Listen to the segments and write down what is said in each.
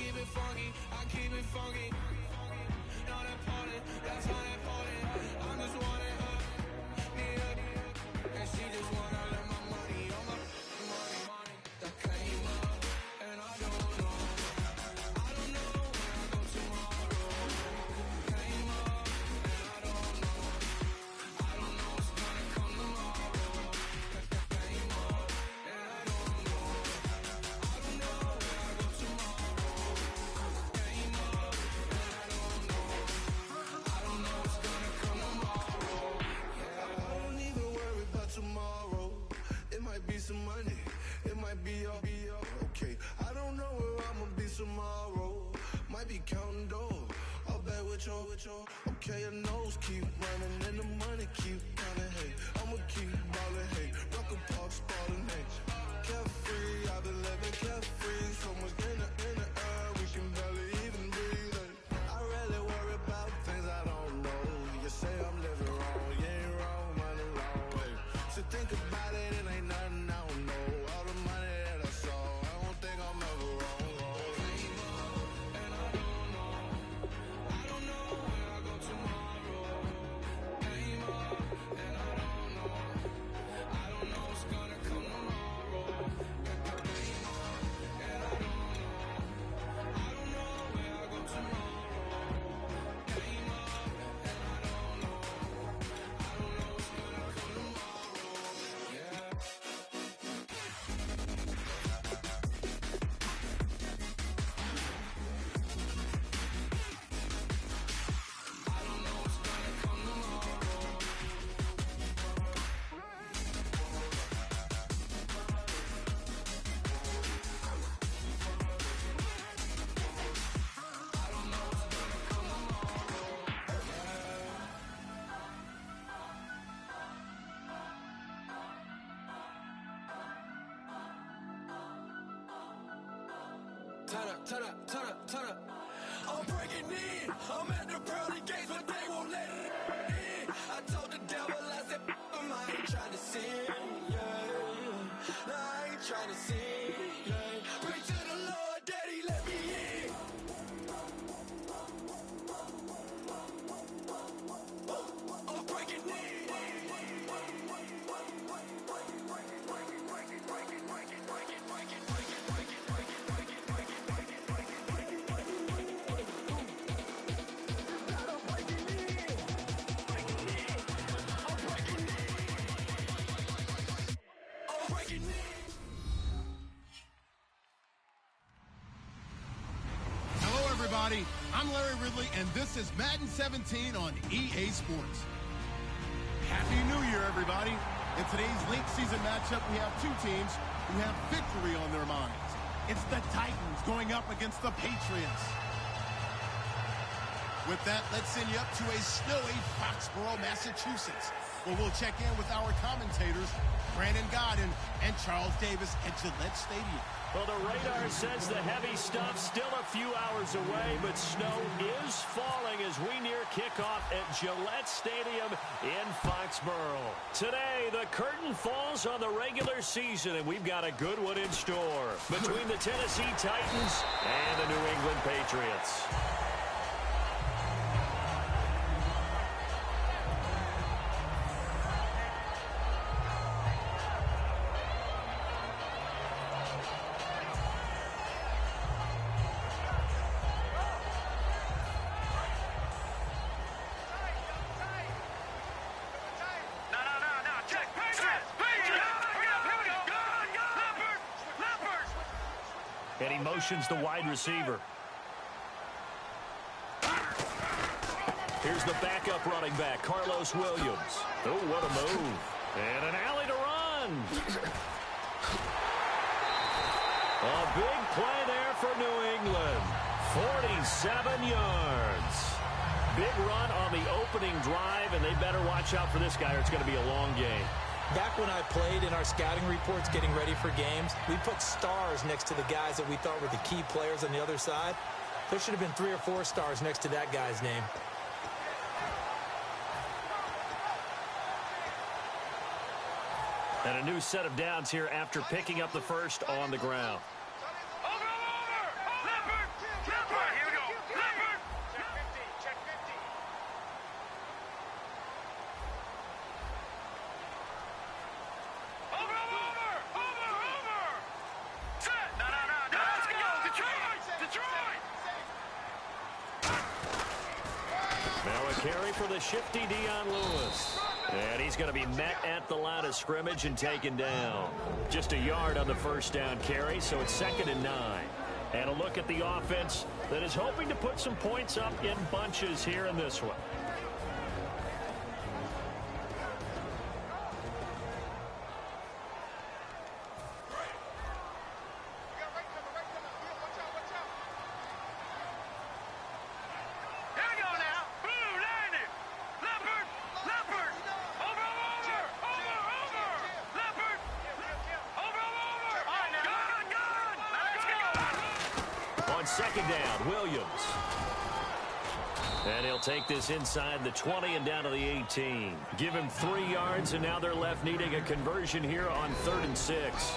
keep it funky, I keep it funky. Not important, that's how important. I'm just wanting her, need her, and she just wanna let my money on my money that came up, and I don't know where I go tomorrow. Came up, and I don't know what's gonna come tomorrow. Came up, and I don't know where I go tomorrow. Came up, and I don't know what's gonna come tomorrow. Yeah, I don't even worry about tomorrow. It might be some money, it might be all okay. I don't know where I'ma be tomorrow. Might be counting dough. I'll bet with your. Okay, your nose keep running and the money keep coming. Hey, I'ma keep ballin'. Hey, Rucker Park spallin'. Hey, carefree, I've been living carefree. So much in the air, we can barely even breathe. Hey, I rarely worry about things I don't know. You say I'm living wrong, you ain't wrong, money long way. So think about it, it ain't nothing I don't know. All the money that I saw, I don't think I'm ever wrong. Came up, and I don't know where I go tomorrow. Came up, and I don't know what's gonna come tomorrow. Came up, and I don't know where I go tomorrow. Came up, and I don't know what's gonna come tomorrow. Yeah. Turn up. I'm breaking in. I'm at the pearly gates, but they won't let it in. I told the devil, I said, I ain't trying to sin, yeah. No, I ain't trying to sin, yeah. Pray to the Lord that he let me in. I'm breaking in. Everybody, I'm Larry Ridley, and this is Madden 17 on EA Sports. Happy New Year, everybody. In today's late season matchup, we have two teams who have victory on their minds. It's the Titans going up against the Patriots. With that, let's send you up to a snowy Foxborough, Massachusetts, where we'll check in with our commentators, Brandon Godden and Charles Davis at Gillette Stadium. Well, the radar says the heavy stuff still a few hours away, but snow is falling as we near kickoff at Gillette Stadium in Foxborough. Today, the curtain falls on the regular season, and we've got a good one in store between the Tennessee Titans and the New England Patriots. And he motions the wide receiver. Here's the backup running back, Carlos Williams. Oh, what a move. And an alley to run. A big play there for New England. 47 yards. Big run on the opening drive, and they better watch out for this guy or it's going to be a long game. Back when I played in our scouting reports getting ready for games, we put stars next to the guys that we thought were the key players on the other side. There should have been 3 or 4 stars next to that guy's name. And a new set of downs here after picking up the first on the ground. Now a carry for the shifty Dion Lewis. And he's going to be met at the line of scrimmage and taken down. Just a yard on the first down carry, so it's 2nd and 9. And a look at the offense that is hoping to put some points up in bunches here in this one. On 2nd down, Williams. And he'll take this inside the 20 and down to the 18. Give him 3 yards, and now they're left needing a conversion here on 3rd and 6.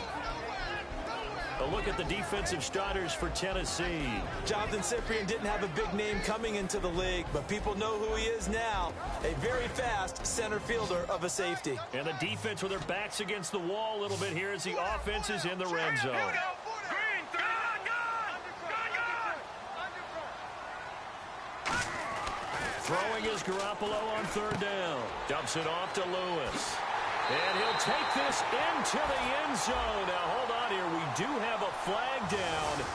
A look at the defensive starters for Tennessee. Jonathan Cyprien didn't have a big name coming into the league, but people know who he is now. A very fast center fielder of a safety. And the defense with their backs against the wall a little bit here as the offense is in the red zone. Throwing is Garoppolo on 3rd down. Dumps it off to Lewis. And he'll take this into the end zone. Now, hold on here. We do have a flag down.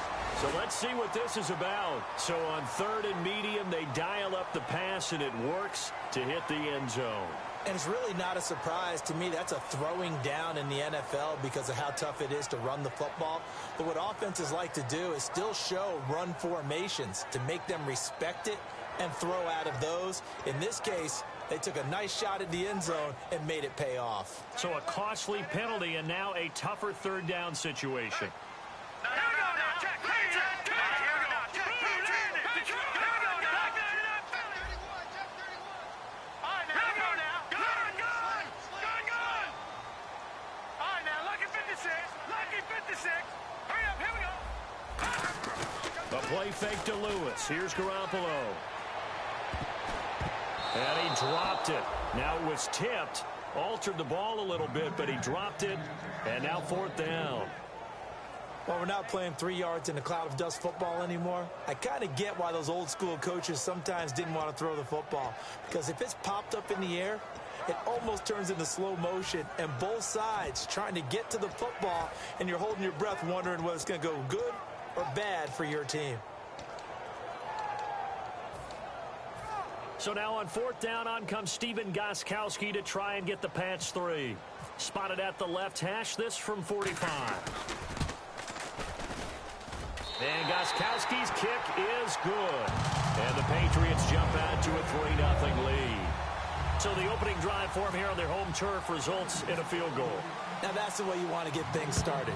So let's see what this is about. So on 3rd and medium, they dial up the pass, and it works to hit the end zone. And it's really not a surprise to me. That's a throwing down in the NFL because of how tough it is to run the football. But what offenses like to do is still show run formations to make them respect it and throw out of those. In this case, they took a nice shot at the end zone and made it pay off. So a costly penalty and now a tougher 3rd down situation. A play fake to Lewis. Here's Garoppolo. And he dropped it. Now it was tipped. Altered the ball a little bit, but he dropped it. And now 4th down. Well, we're not playing 3 yards in a cloud of dust football anymore. I kind of get why those old school coaches sometimes didn't want to throw the football. Because if it's popped up in the air, it almost turns into slow motion. And both sides trying to get to the football, and you're holding your breath wondering whether it's going to go good or bad for your team. So now on 4th down, on comes Stephen Gostkowski to try and get the patch 3. Spotted at the left hash, this from 45. And Gostkowski's kick is good. And the Patriots jump out to a 3-0 lead. So the opening drive for them here on their home turf results in a field goal. Now that's the way you want to get things started.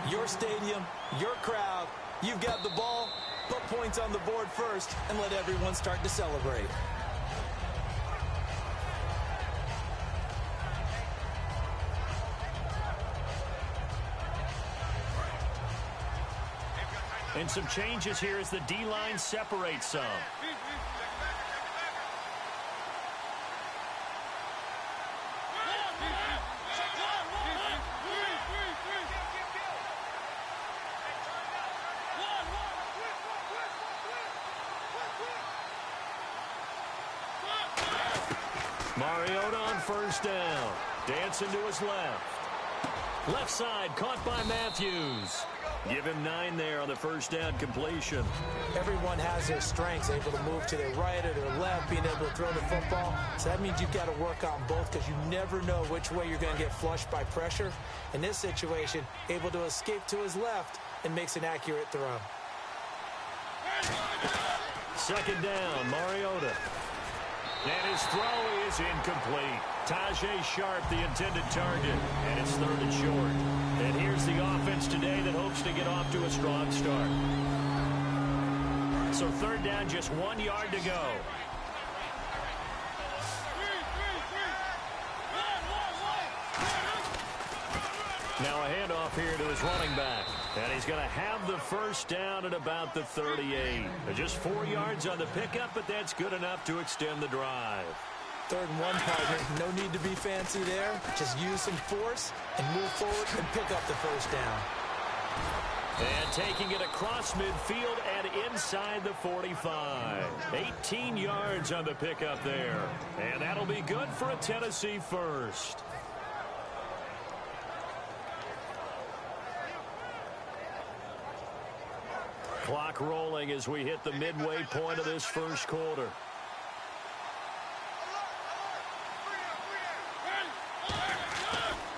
Your stadium, your crowd, you've got the ball, put points on the board first, and let everyone start to celebrate. And some changes here as the D-line separates some. Mariota on 1st down. Dancing to his left. Left side caught by Matthews. Give him 9 there on the 1st down completion. Everyone has their strengths, able to move to their right or their left, being able to throw the football. So that means you've got to work on both because you never know which way you're going to get flushed by pressure. In this situation, able to escape to his left and makes an accurate throw. 2nd down, Mariota. And his throw is incomplete. Tajay Sharp, the intended target, and it's 3rd and short. And here's the offense today that hopes to get off to a strong start. So 3rd down, just 1 yard to go. Now a handoff here to his running back. And he's going to have the 1st down at about the 38. Just 4 yards on the pickup, but that's good enough to extend the drive. 3rd and 1, partner. No need to be fancy there. Just use some force and move forward and pick up the 1st down. And taking it across midfield and inside the 45. 18 yards on the pickup there. And that'll be good for a Tennessee first. Clock rolling as we hit the midway point of this first quarter.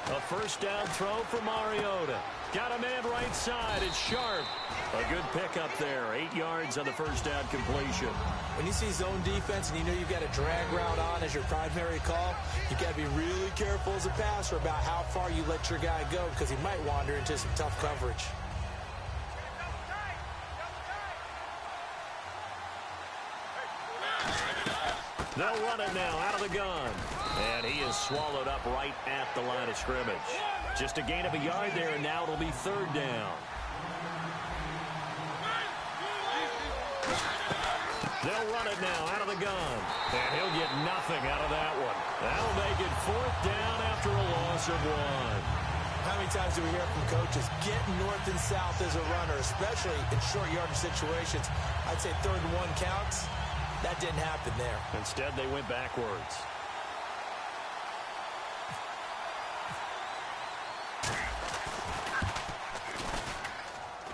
A first down throw for Mariota. Got a man right side. It's Sharp. A good pickup there. 8 yards on the first down completion. When you see zone defense and you know you've got a drag route on as your primary call, you've got to be really careful as a passer about how far you let your guy go because he might wander into some tough coverage. They'll run it now out of the gun. And he is swallowed up right at the line of scrimmage. Just a gain of a yard there, and now it'll be third down. They'll run it now out of the gun. And he'll get nothing out of that one. That'll make it fourth down after a loss of 1. How many times do we hear from coaches getting north and south as a runner, especially in short yardage situations? I'd say 3rd and 1 counts. That didn't happen there. Instead, they went backwards.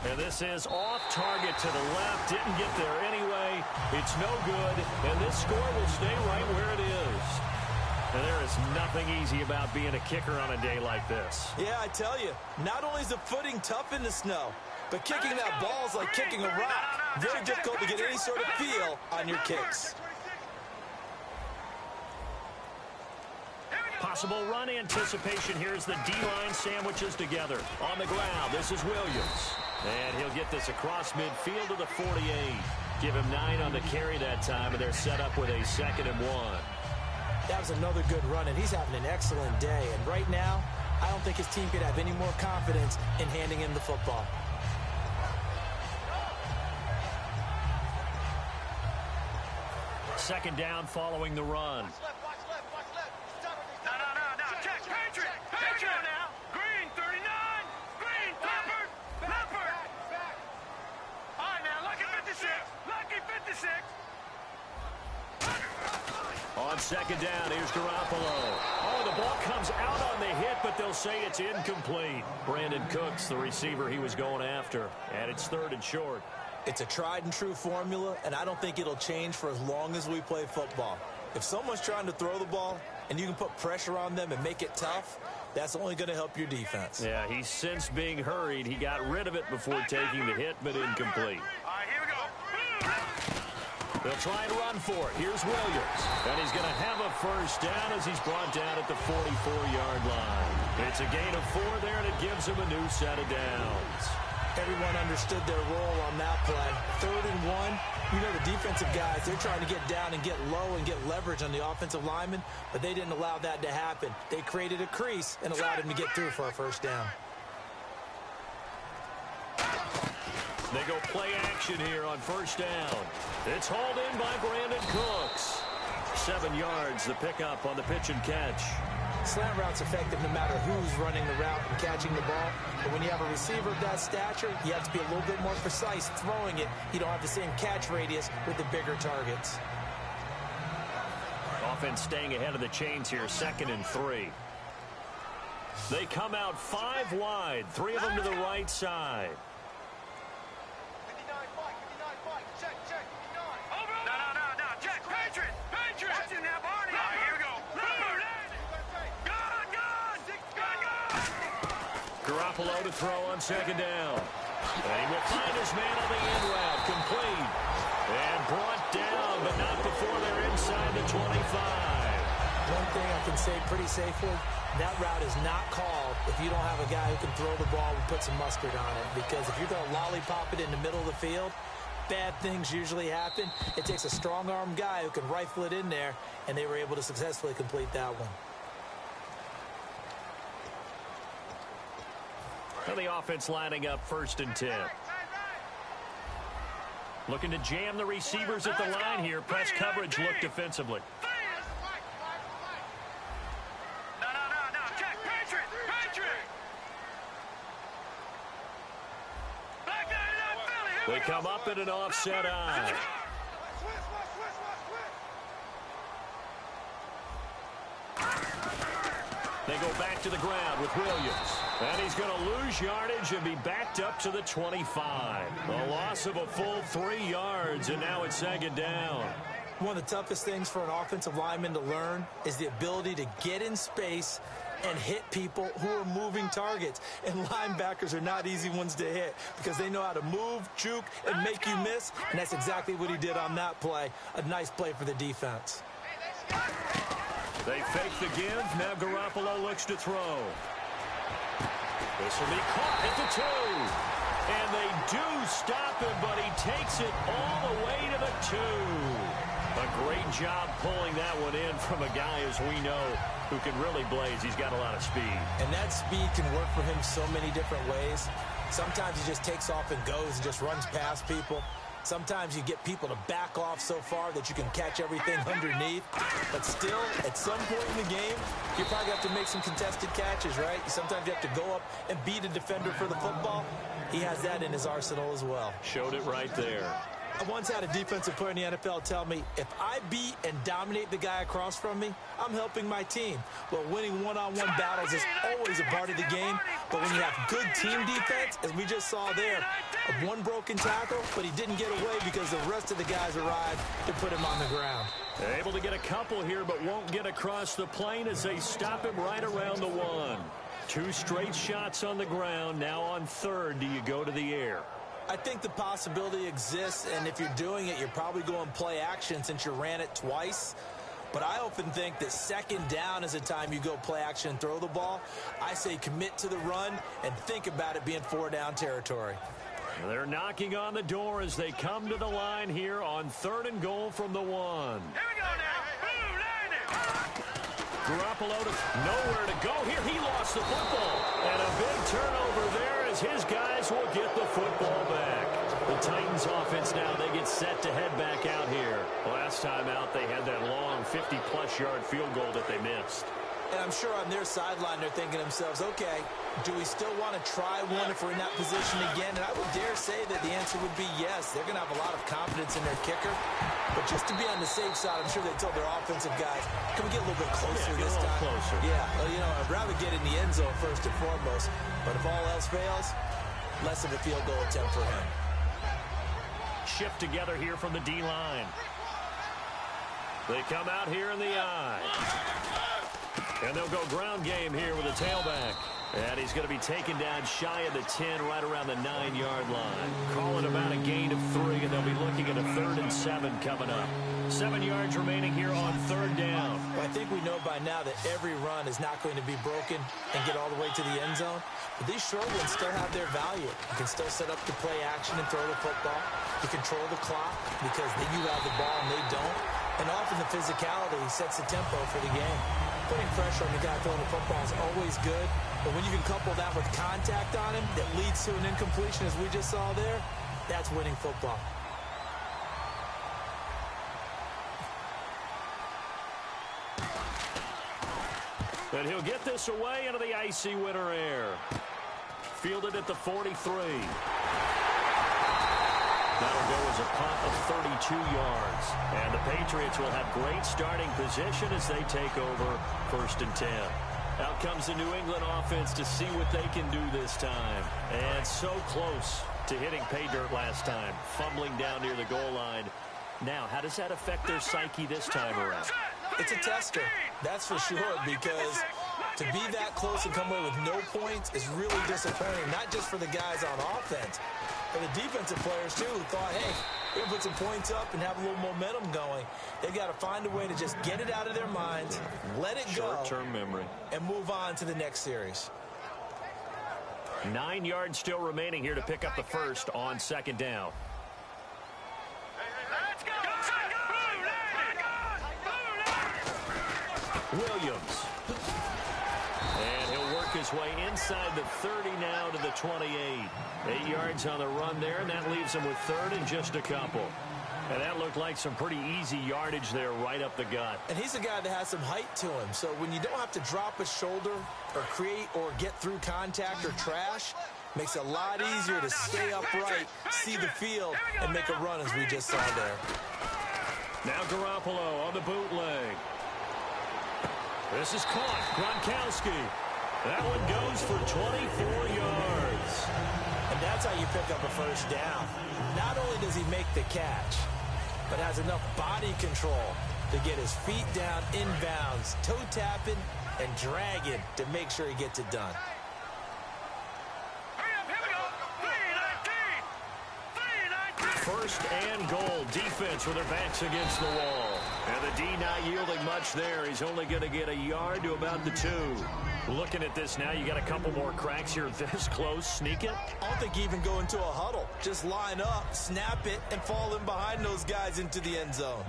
And this is off target to the left. Didn't get there anyway. It's no good. And this score will stay right where it is. And there is nothing easy about being a kicker on a day like this. Yeah, I tell you, not only is the footing tough in the snow, but kicking that ball is like kicking a rock. Very difficult to get any sort of feel on your kicks. Possible run anticipation. Here's the D-line sandwiches together. On the ground, this is Williams. And he'll get this across midfield to the 48. Give him 9 on the carry that time, and they're set up with a 2nd and 1. That was another good run, and he's having an excellent day. And right now, I don't think his team could have any more confidence in handing him the football. Second down following the run. On second down, here's Garoppolo. Oh, the ball comes out on the hit, but they'll say it's incomplete. Brandon Cooks, the receiver he was going after, and it's 3rd and short. It's a tried and true formula, and I don't think it'll change for as long as we play football. If someone's trying to throw the ball and you can put pressure on them and make it tough, that's only going to help your defense. Yeah, he's since being hurried. He got rid of it before taking the hit, but incomplete. All right, here we go. They'll try and run for it. Here's Williams. And he's going to have a first down as he's brought down at the 44-yard line. It's a gain of 4 there, and it gives him a new set of downs. Everyone understood their role on that play. 3rd and 1. You know the defensive guys, they're trying to get down and get low and get leverage on the offensive lineman, but they didn't allow that to happen. They created a crease and allowed him to get through for a first down. They go play action here on first down. It's hauled in by Brandon Cooks. 7 yards, the pickup on the pitch and catch. Slant route's effective no matter who's running the route and catching the ball. But when you have a receiver of that stature, you have to be a little bit more precise throwing it. You don't have the same catch radius with the bigger targets. Offense staying ahead of the chains here, 2nd and 3. They come out 5 wide, 3 of them to the right side. Garoppolo to throw on second down. And he will find his man on the in route. Complete. And brought down, but not before they're inside the 25. One thing I can say pretty safely, that route is not called if you don't have a guy who can throw the ball and put some mustard on it. Because if you're going to lollipop it in the middle of the field, bad things usually happen. It takes a strong-armed guy who can rifle it in there, and they were able to successfully complete that one. And the offense lining up 1st and 10. Looking to jam the receivers at the line here. Press coverage look defensively. come up in an offset eye. They go back to the ground with Williams. And he's going to lose yardage and be backed up to the 25. A loss of a full 3 yards, and now it's second down. One of the toughest things for an offensive lineman to learn is the ability to get in space and hit people who are moving targets. And linebackers are not easy ones to hit because they know how to move, juke, and make you miss. And that's exactly what he did on that play. A nice play for the defense. They fake the give. Now Garoppolo looks to throw. This will be caught at the 2. And they do stop him, but he takes it all the way to the 2. A great job pulling that one in from a guy, as we know, who can really blaze. He's got a lot of speed. And that speed can work for him so many different ways. Sometimes he just takes off and goes and just runs past people. Sometimes you get people to back off so far that you can catch everything underneath. But still, at some point in the game, you probably have to make some contested catches, right? Sometimes you have to go up and beat a defender for the football. He has that in his arsenal as well. Showed it right there. I once had a defensive player in the NFL tell me, if I beat and dominate the guy across from me, I'm helping my team. Well, winning one-on-one battles is always a part of the game, but when you have good team defense, as we just saw there, one broken tackle, but he didn't get away because the rest of the guys arrived to put him on the ground. Able to get a couple here, but won't get across the plane as they stop him right around the 1. 2 straight shots on the ground. Now on 3rd, do you go to the air? I think the possibility exists, and if you're doing it, you're probably going play action since you ran it twice. But I often think that 2nd down is a time you go play action and throw the ball. I say commit to the run and think about it being 4-down territory. They're knocking on the door as they come to the line here on 3rd and goal from the 1. Here we go now. Garoppolo nowhere to go here. He lost the football. And a big turnover there as his guys will get the football back. The Titans offense now, they get set to head back out here. Last time out, they had that long 50-plus yard field goal that they missed. And I'm sure on their sideline they're thinking to themselves, okay, do we still want to try one if we're in that position again? And I would dare say that the answer would be yes. They're going to have a lot of confidence in their kicker. But just to be on the safe side, I'm sure they told their offensive guys, can we get a little bit closer this time? Closer. Yeah, well, you know, I'd rather get in the end zone first and foremost. But if all else fails, less of a field goal attempt for him. Shift together here from the D-line. They come out here in the eye. And they'll go ground game here with a tailback. And he's going to be taken down shy of the 10, right around the 9-yard line. Calling about a gain of 3, and they'll be looking at a 3rd and 7 coming up. 7 yards remaining here on 3rd down. Well, I think we know by now that every run is not going to be broken and get all the way to the end zone. But these short ones still have their value. You can still set up to play action and throw the football. You control the clock because then you have the ball and they don't. And often the physicality sets the tempo for the game. Putting pressure on the guy throwing the football is always good, but when you can couple that with contact on him that leads to an incompletion, as we just saw there, that's winning football. And he'll get this away into the icy winter air. Fielded at the 43. That'll go as a punt of 32 yards. And the Patriots will have great starting position as they take over 1st and 10. Out comes the New England offense to see what they can do this time. And so close to hitting pay dirt last time. Fumbling down near the goal line. Now, how does that affect their psyche this time around? It's a tester, that's for sure, because to be that close and come away with no points is really disappointing, not just for the guys on offense, but the defensive players, too, who thought, hey, we're going to put some points up and have a little momentum going. They've got to find a way to just get it out of their minds, let it go, short-term memory, and move on to the next series. 9 yards still remaining here to pick up the first on 2nd down. Williams. And he'll work his way inside the 30 now to the 28. 8 yards on the run there, and that leaves him with 3rd and just a couple. And that looked like some pretty easy yardage there right up the gut. And he's a guy that has some height to him. So when you don't have to drop a shoulder or create or get through contact or trash, Makes it a lot easier to stay upright, see the field, and make a run as we just saw there. Now Garoppolo on the bootleg. This is caught. Gronkowski. That one goes for 24 yards. And that's how you pick up a first down. Not only does he make the catch, but has enough body control to get his feet down inbounds, toe tapping and dragging to make sure he gets it done. First and goal. Defense with their backs against the wall. And the D not yielding much there. He's only going to get a yard to about the 2. Looking at this now, you got a couple more cracks here this close. Sneak it. I don't think you even go into a huddle. Just line up, snap it, and fall in behind those guys into the end zone.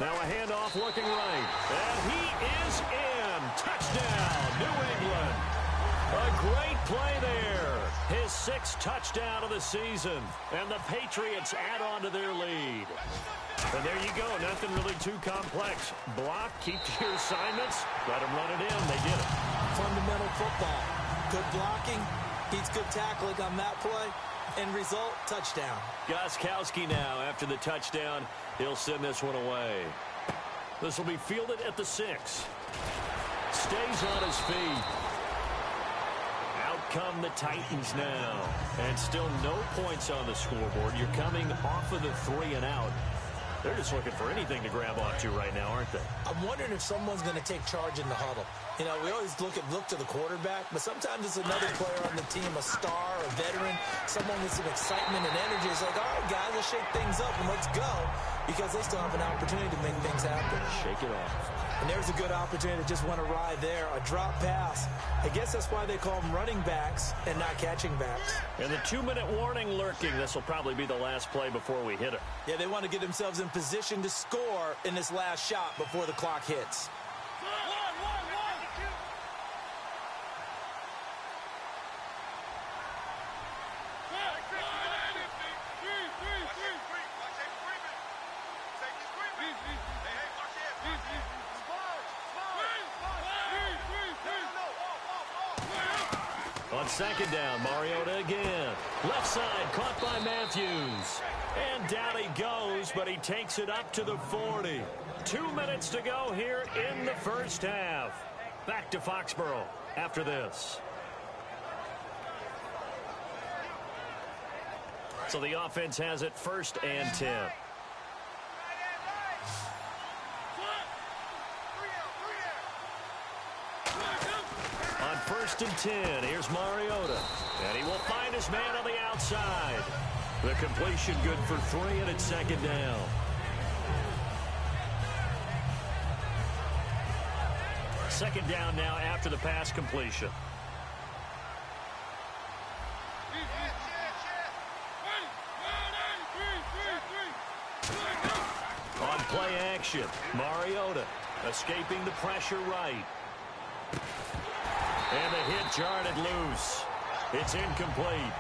Now a handoff looking right. And he is in. Touchdown, New England. A great play there. His 6th touchdown of the season. And the Patriots add on to their lead. And there you go. Nothing really too complex. Block, keep to your assignments. Let them run it in. They did it. Fundamental football. Good blocking. Beats good tackling on that play. End result, touchdown. Gostkowski now after the touchdown. He'll send this one away. This will be fielded at the 6. Stays on his feet. Out come the Titans now. And still no points on the scoreboard. You're coming off of the 3 and out. They're just looking for anything to grab onto right now, aren't they? I'm wondering if someone's going to take charge in the huddle. You know, we always look to the quarterback, but sometimes it's another player on the team, a star, a veteran, someone with some excitement and energy. It's like, all right, guys, let's shake things up and let's go, because they still have an opportunity to make things happen. Shake it off. And there's a good opportunity to just went awry there, a drop pass. I guess that's why they call them running backs and not catching backs. And the 2-minute warning lurking. This will probably be the last play before we hit it. Yeah, they want to get themselves in position to score in this last shot before the clock hits. On second down, Mariota again. Left side, caught by Matthews. And down he goes, but he takes it up to the 40. 2 minutes to go here in the first half. Back to Foxborough after this. So the offense has it 1st and 10. On 1st and 10, here's Mariota. And he will find his man on the outside. The completion good for 3, and it's 2nd down. Second down now after the pass completion. On play action, Mariota escaping the pressure right. And the hit jarred it loose. It's incomplete.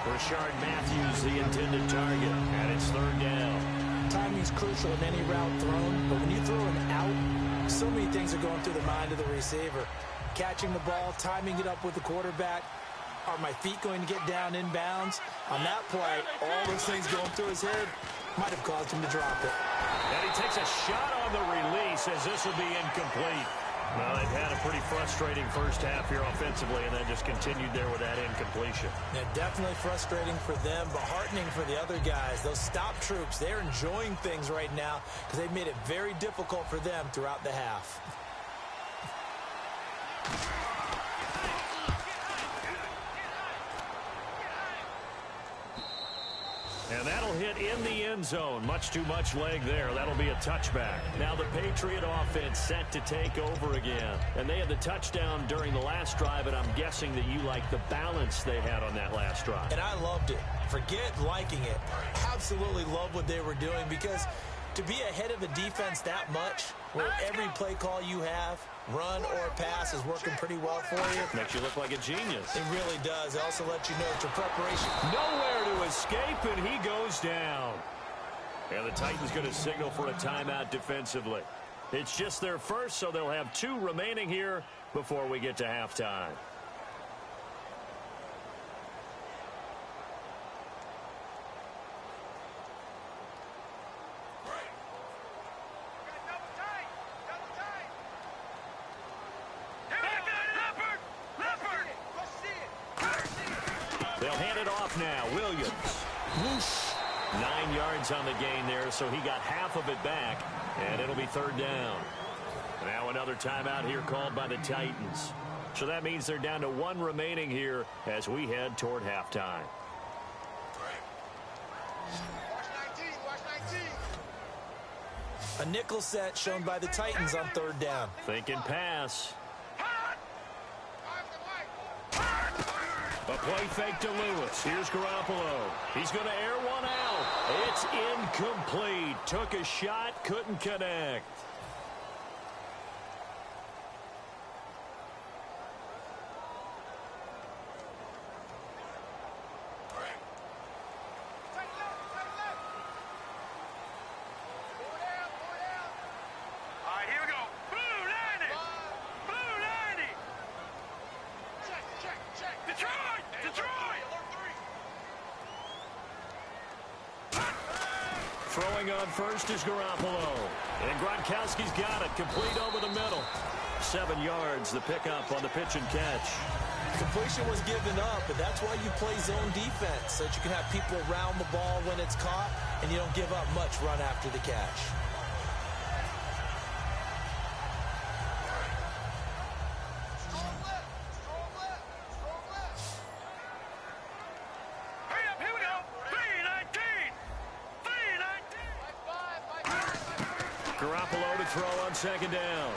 Rashard Matthews, the intended target, and it's 3rd down. Timing's crucial in any route thrown, but when you throw an out, so many things are going through the mind of the receiver. Catching the ball, timing it up with the quarterback. Are my feet going to get down inbounds? On that play, all those things going through his head might have caused him to drop it. And he takes a shot on the release as this will be incomplete. Well, they've had a pretty frustrating first half here offensively, and then just continued there with that incompletion. Yeah, definitely frustrating for them, but heartening for the other guys. Those stop troops, they're enjoying things right now because they've made it very difficult for them throughout the half. And that'll hit in the end zone. Much too much leg there. That'll be a touchback. Now the Patriot offense set to take over again. And they had the touchdown during the last drive, and I'm guessing that you like the balance they had on that last drive. And I loved it. Forget liking it. Absolutely love what they were doing, because to be ahead of a defense that much, where every play call you have, run or pass, is working pretty well for you. Makes you look like a genius. It really does. It also lets you know that your preparation. Nowhere to escape, and he goes down. And the Titans going to signal for a timeout defensively. It's just their first, so they'll have 2 remaining here before we get to halftime. They'll hand it off now. Williams. Whoosh. 9 yards on the gain there, so he got half of it back, and it'll be 3rd down. Now another timeout here called by the Titans. So that means they're down to 1 remaining here as we head toward halftime. A nickel set shown by the Titans on 3rd down. Thinking pass. A play fake to Lewis. Here's Garoppolo. He's going to air one out. It's incomplete. Took a shot, couldn't connect. Throwing on first is Garoppolo. And Gronkowski's got it. Complete over the middle. 7 yards, the pickup on the pitch and catch. Completion was given up, but that's why you play zone defense, so that you can have people around the ball when it's caught, and you don't give up much run after the catch. Garoppolo to throw on 2nd down.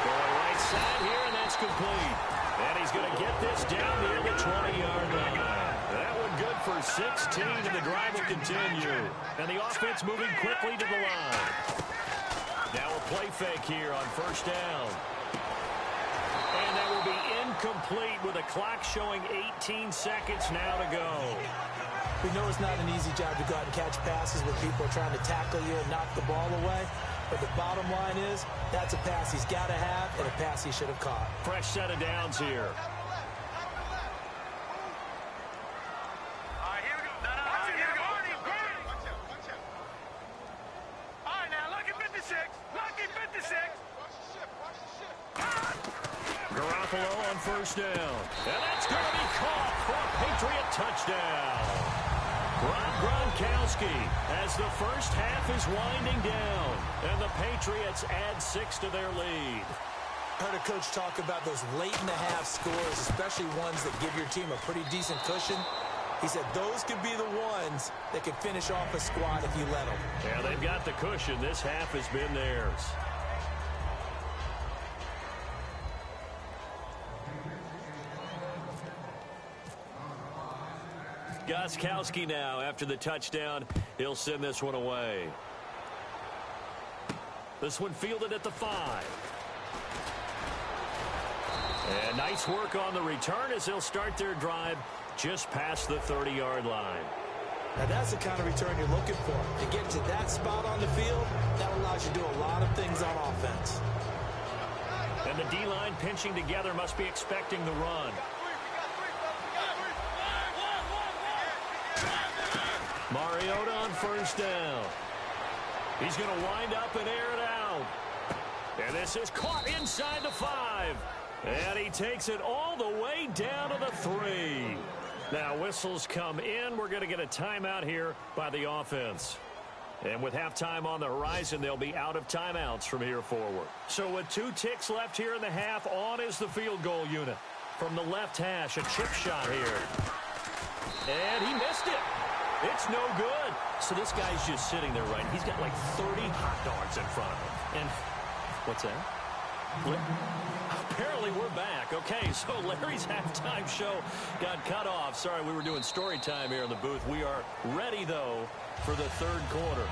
Going right side here, and that's complete. And he's going to get this down near the 20-yard line. That one good for 16, and the drive will continue. And the offense moving quickly to the line. Now a play fake here on 1st down. And that will be incomplete with the clock showing 18 seconds now to go. We know it's not an easy job to go out and catch passes when people are trying to tackle you and knock the ball away. But the bottom line is, that's a pass he's got to have and a pass he should have caught. Fresh set of downs here. Garoppolo on 1st down. And that's going to be caught for a Patriot touchdown. Gronkowski as the first half is winding down. And the Patriots add 6 to their lead. Heard a coach talk about those late-in-the-half scores, especially ones that give your team a pretty decent cushion. He said those could be the ones that could finish off a squad if you let them. Yeah, they've got the cushion. This half has been theirs. Gronkowski now after the touchdown. He'll send this one away. This one fielded at the 5. And nice work on the return as they'll start their drive just past the 30-yard line. Now that's the kind of return you're looking for. To get to that spot on the field, that allows you to do a lot of things on offense. And the D-line pinching together must be expecting the run. Mariota on 1st down. He's going to wind up and air it out. And this is caught inside the 5. And he takes it all the way down to the 3. Now whistles come in. We're going to get a timeout here by the offense. And with halftime on the horizon, they'll be out of timeouts from here forward. So with 2 ticks left here in the half, on is the field goal unit. From the left hash, a chip shot here. And he missed it. It's no good. So this guy's just sitting there, right? He's got like 30 hot dogs in front of him. And what's that? Apparently we're back. Okay, so Larry's halftime show got cut off. Sorry, we were doing story time here in the booth. We are ready, though, for the third quarter.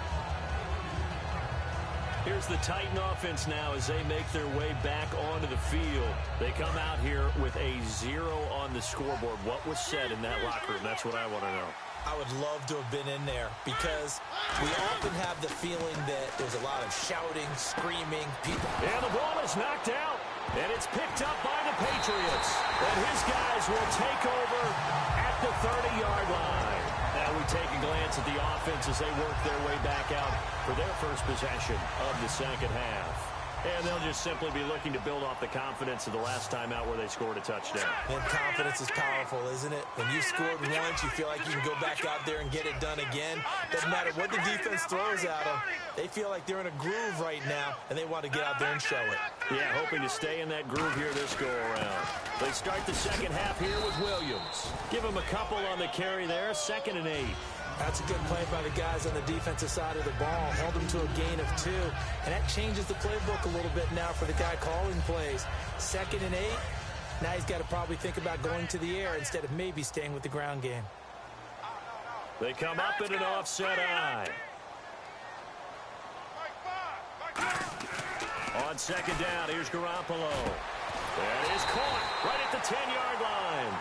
Here's the Titan offense now as they make their way back onto the field. They come out here with a 0 on the scoreboard. What was said in that locker room? That's what I want to know. I would love to have been in there because we often have the feeling that there's a lot of shouting, screaming, people. And the ball is knocked out, and it's picked up by the Patriots. And his guys will take over at the 30-yard line. Now we take a glance at the offense as they work their way back out for their first possession of the second half. And they'll just simply be looking to build off the confidence of the last time out where they scored a touchdown. And confidence is powerful, isn't it? When you scored once, you feel like you can go back out there and get it done again. Doesn't matter what the defense throws at them. They feel like they're in a groove right now, and they want to get out there and show it. Yeah, hoping to stay in that groove here this go-around. They start the second half here with Williams. Give him a couple on the carry there, 2nd and 8. That's a good play by the guys on the defensive side of the ball. Held them to a gain of 2. And that changes the playbook a little bit now for the guy calling plays. 2nd and 8. Now he's got to probably think about going to the air instead of maybe staying with the ground game. They come up in an offset eye. On 2nd down, here's Garoppolo. That is caught right at the 10-yard line.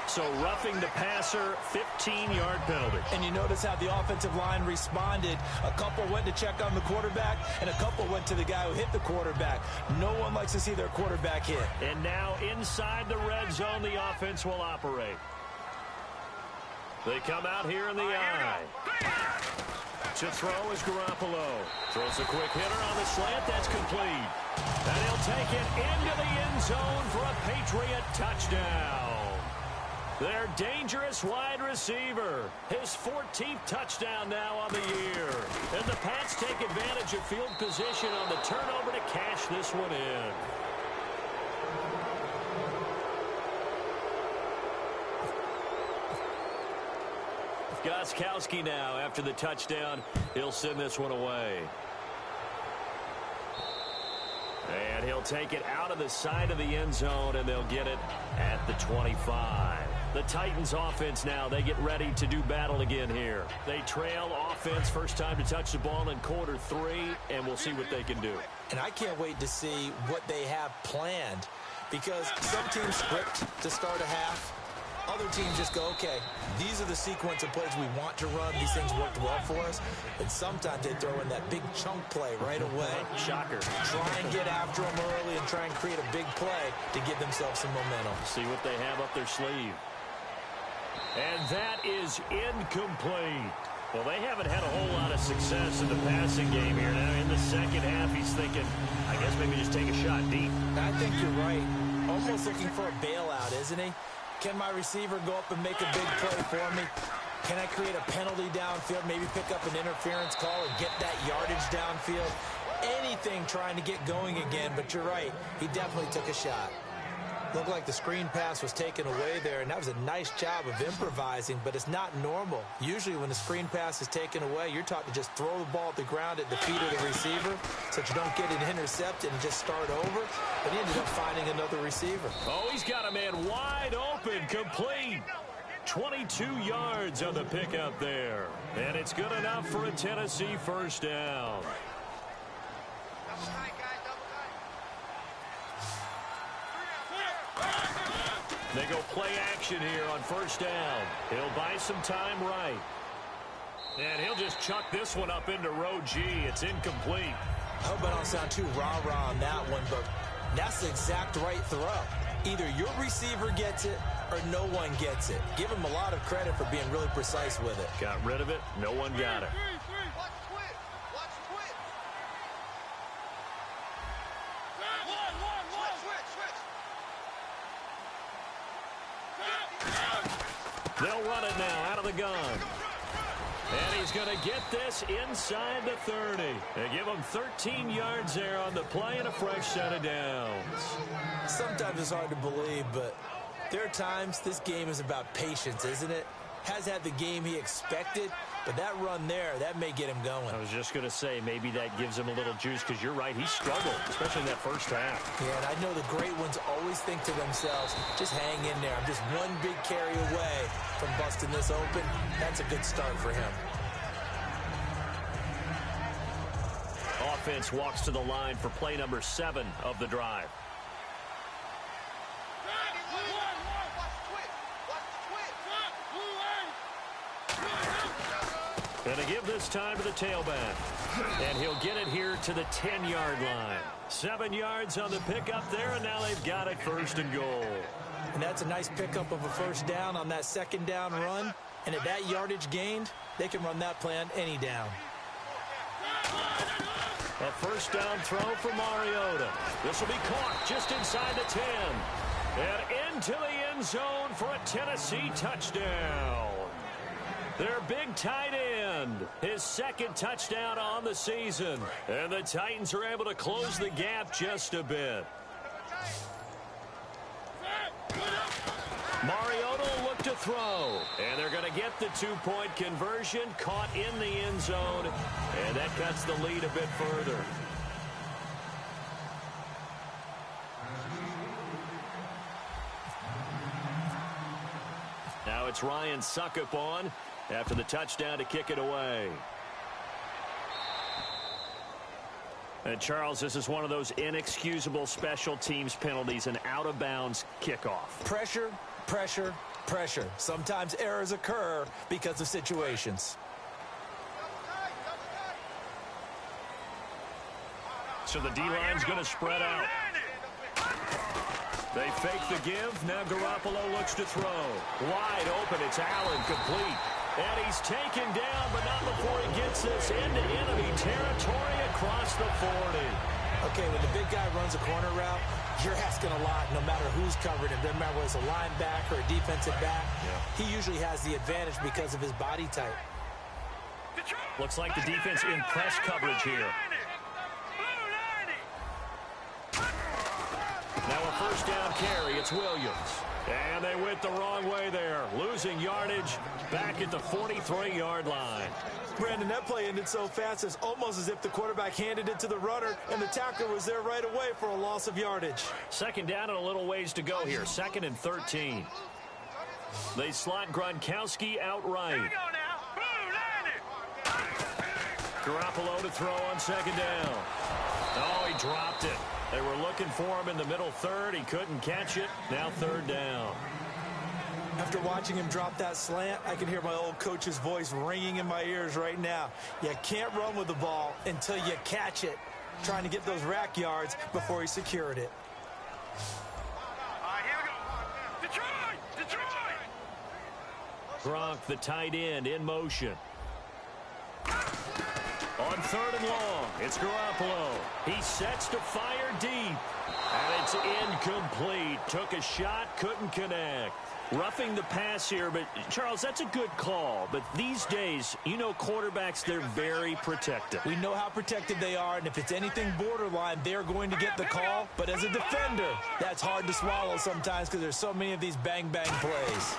So roughing the passer, 15-yard penalty. And you notice how the offensive line responded. A couple went to check on the quarterback, and a couple went to the guy who hit the quarterback. No one likes to see their quarterback hit. And now inside the red zone, the offense will operate. They come out here in the eye. To throw is Garoppolo. Throws a quick hitter on the slant. That's complete. And he'll take it into the end zone for a Patriot touchdown. Their dangerous wide receiver. His 14th touchdown now on the year. And the Pats take advantage of field position on the turnover to cash this one in. Gostkowski now after the touchdown. He'll send this one away. And he'll take it out of the side of the end zone, and they'll get it at the 25. The Titans offense now, they get ready to do battle again here. They trail offense, first time to touch the ball in quarter 3, and we'll see what they can do. And I can't wait to see what they have planned, because some teams script to start a half. Other teams just go, okay, these are the sequence of plays we want to run. These things worked well for us. And sometimes they throw in that big chunk play right away. Shocker. Try and get after them early and try and create a big play to give themselves some momentum. See what they have up their sleeve. And that is incomplete. Well, they haven't had a whole lot of success in the passing game here. Now, in the second half, he's thinking, I guess maybe just take a shot deep. I think you're right. Almost looking for a bailout, isn't he? Can my receiver go up and make a big play for me? Can I create a penalty downfield, maybe pick up an interference call and get that yardage downfield? Anything trying to get going again, but you're right. He definitely took a shot. Looked like the screen pass was taken away there, and that was a nice job of improvising, but it's not normal. Usually when the screen pass is taken away, you're taught to just throw the ball at the ground at the feet of the receiver so that you don't get it intercepted and just start over. But he ended up finding another receiver. Oh, he's got a man wide open, complete. 22 yards on the pickup there. And it's good enough for a Tennessee first down. They go play action here on first down. He'll buy some time right. And he'll just chuck this one up into row G. It's incomplete. I hope I don't sound too rah-rah on that one, but that's the exact right throw. Either your receiver gets it or no one gets it. Give him a lot of credit for being really precise with it. Got rid of it. No one got it. They'll run it now out of the gun. And he's going to get this inside the 30. They give him 13 yards there on the play and a fresh set of downs. Sometimes it's hard to believe, but there are times this game is about patience, isn't it? has had the game he expected, but that run there, that may get him going. I was just going to say, maybe that gives him a little juice, because you're right, he struggled, especially in that first half. Yeah, and I know the great ones always think to themselves, just hang in there. I'm just one big carry away from busting this open. That's a good start for him. Offense walks to the line for play number 7 of the drive. Going to give this time to the tailback. And he'll get it here to the 10-yard line. 7 yards on the pickup there, and now they've got it 1st and goal. And that's a nice pickup of a first down on that second down run. And at that yardage gained, they can run that play on any down. A first down throw for Mariota. This will be caught just inside the 10. And into the end zone for a Tennessee touchdown. Their big tight end, his 2nd touchdown on the season. And the Titans are able to close the gap just a bit. Mariota will look to throw. And they're going to get the 2-point conversion, caught in the end zone. And that cuts the lead a bit further. Now it's Ryan Suckup on after the touchdown to kick it away. And Charles, this is one of those inexcusable special teams penalties, an out-of-bounds kickoff. Pressure, pressure, pressure. Sometimes errors occur because of situations. So the D-line's going to spread out. They fake the give. Now Garoppolo looks to throw. Wide open. It's Allen, complete. And he's taken down, but not before he gets this into enemy territory across the 40. Okay, when the big guy runs a corner route, you're asking a lot no matter who's covering him. Doesn't matter whether it's a linebacker or a defensive back. Yeah. He usually has the advantage because of his body type. Looks like the defense in press coverage here. Now a first down carry. It's Williams. And they went the wrong way there. Losing yardage back at the 43-yard line. Brandon, that play ended so fast, it's almost as if the quarterback handed it to the runner and the tackler was there right away for a loss of yardage. 2nd down and a little ways to go here. 2nd and 13. They slot Gronkowski outright. Here we go now. Garoppolo to throw on 2nd down. Oh, he dropped it. They were looking for him in the middle 3rd. He couldn't catch it. Now 3rd down. After watching him drop that slant, I can hear my old coach's voice ringing in my ears right now. You can't run with the ball until you catch it. Trying to get those rack yards before he secured it. All right, here we go. Detroit! Detroit! Gronk, the tight end, in motion. On 3rd and long, it's Garoppolo. He sets to fire deep. And it's incomplete. Took a shot, couldn't connect. Roughing the pass here, but Charles, that's a good call. But these days, you know, quarterbacks, they're very protective. We know how protected they are, and if it's anything borderline, they're going to get the call. But as a defender, that's hard to swallow sometimes because there's so many of these bang-bang plays.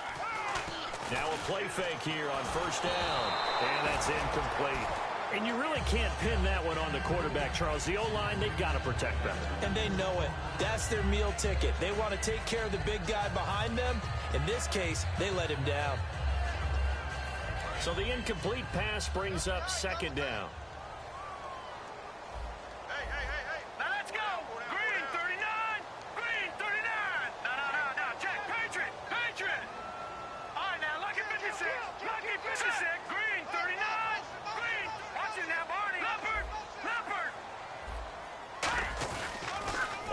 Now a play fake here on 1st down, and that's incomplete. And you really can't pin that one on the quarterback, Charles. The O-line, they've got to protect them. And they know it. That's their meal ticket. They want to take care of the big guy behind them. In this case, they let him down. So the incomplete pass brings up 2nd down. Hey. Now let's go. Green 39. Green 39. No. Check. Patriot. All right, now lucky 56. Lucky 56. Green 39. Green. Watch it now, Barney. Leopard.